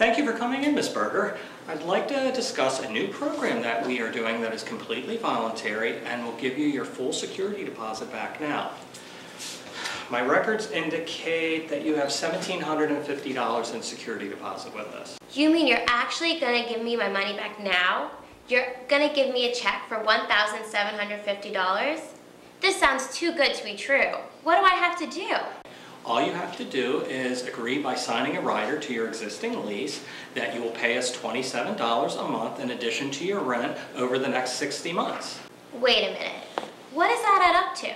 Thank you for coming in, Ms. Berger. I'd like to discuss a new program that we are doing that is completely voluntary and will give you your full security deposit back now. My records indicate that you have $1,750 in security deposit with us. You mean you're actually going to give me my money back now? You're going to give me a check for $1,750? This sounds too good to be true. What do I have to do? All you have to do is agree by signing a rider to your existing lease that you will pay us $27 a month in addition to your rent over the next 60 months. Wait a minute. What does that add up to?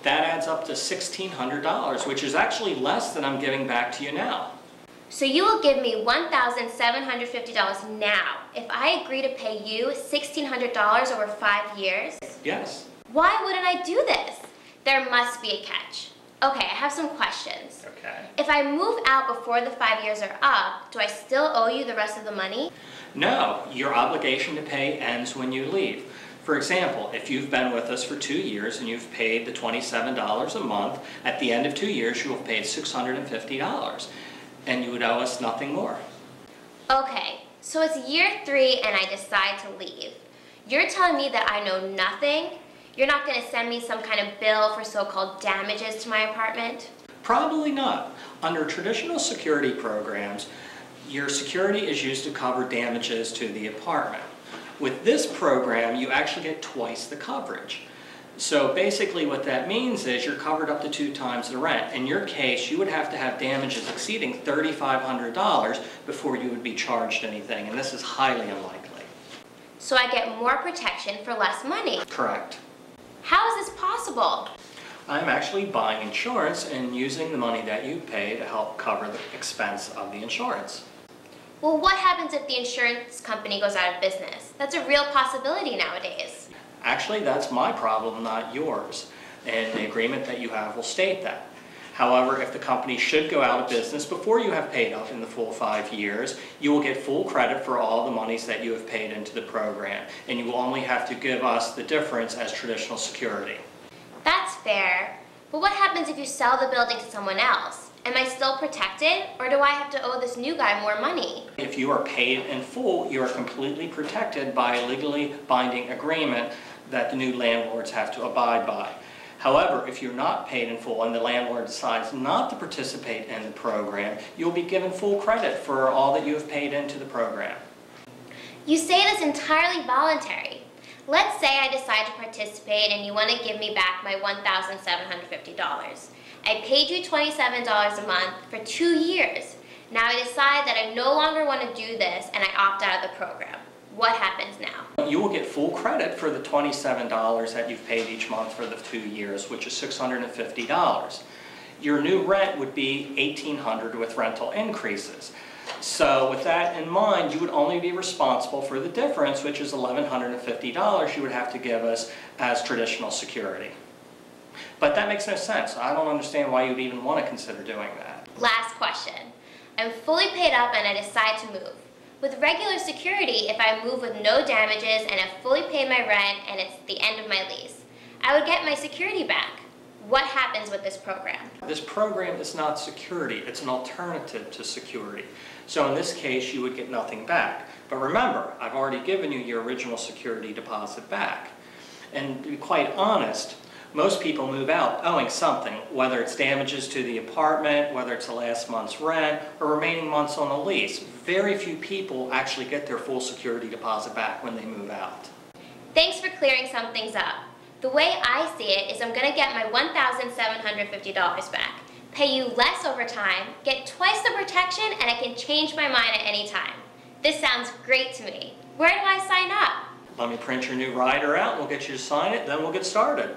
That adds up to $1,600, which is actually less than I'm giving back to you now. So you will give me $1,750 now if I agree to pay you $1,600 over 5 years? Yes. Why wouldn't I do this? There must be a catch. Okay, I have some questions. Okay. If I move out before the 5 years are up, do I still owe you the rest of the money? No, your obligation to pay ends when you leave. For example, if you've been with us for 2 years and you've paid the $27 a month, at the end of 2 years you will have paid $650 and you would owe us nothing more. Okay, so it's year 3 and I decide to leave. You're telling me that I know nothing? You're not going to send me some kind of bill for so-called damages to my apartment? Probably not. Under traditional security programs, your security is used to cover damages to the apartment. With this program, you actually get twice the coverage. So basically what that means is you're covered up to 2 times the rent. In your case, you would have to have damages exceeding $3,500 before you would be charged anything, and this is highly unlikely. So I get more protection for less money? Correct. How is this possible? I'm actually buying insurance and using the money that you pay to help cover the expense of the insurance. Well, what happens if the insurance company goes out of business? That's a real possibility nowadays. Actually, that's my problem, not yours. And the agreement that you have will state that. However, if the company should go out of business before you have paid up in the full 5 years, you will get full credit for all the monies that you have paid into the program, and you will only have to give us the difference as traditional security. That's fair, but what happens if you sell the building to someone else? Am I still protected, or do I have to owe this new guy more money? If you are paid in full, you are completely protected by a legally binding agreement that the new landlords have to abide by. However, if you're not paid in full and the landlord decides not to participate in the program, you'll be given full credit for all that you have paid into the program. You say it's entirely voluntary. Let's say I decide to participate and you want to give me back my $1,750. I paid you $27 a month for 2 years. Now I decide that I no longer want to do this and I opt out of the program. What happens now? You will get full credit for the $27 that you've paid each month for the 2 years, which is $650. Your new rent would be $1,800 with rental increases. So with that in mind, you would only be responsible for the difference, which is $1,150 you would have to give us as traditional security. But that makes no sense. I don't understand why you would even want to consider doing that. Last question. I'm fully paid up and I decide to move. With regular security, if I move with no damages and have fully paid my rent and it's the end of my lease, I would get my security back. What happens with this program? This program is not security, it's an alternative to security. So in this case, you would get nothing back. But remember, I've already given you your original security deposit back. And to be quite honest, most people move out owing something, whether it's damages to the apartment, whether it's the last month's rent, or remaining months on a lease. Very few people actually get their full security deposit back when they move out. Thanks for clearing some things up. The way I see it is I'm going to get my $1,750 back, pay you less over time, get twice the protection, and I can change my mind at any time. This sounds great to me. Where do I sign up? Let me print your new rider out, we'll get you to sign it, then we'll get started.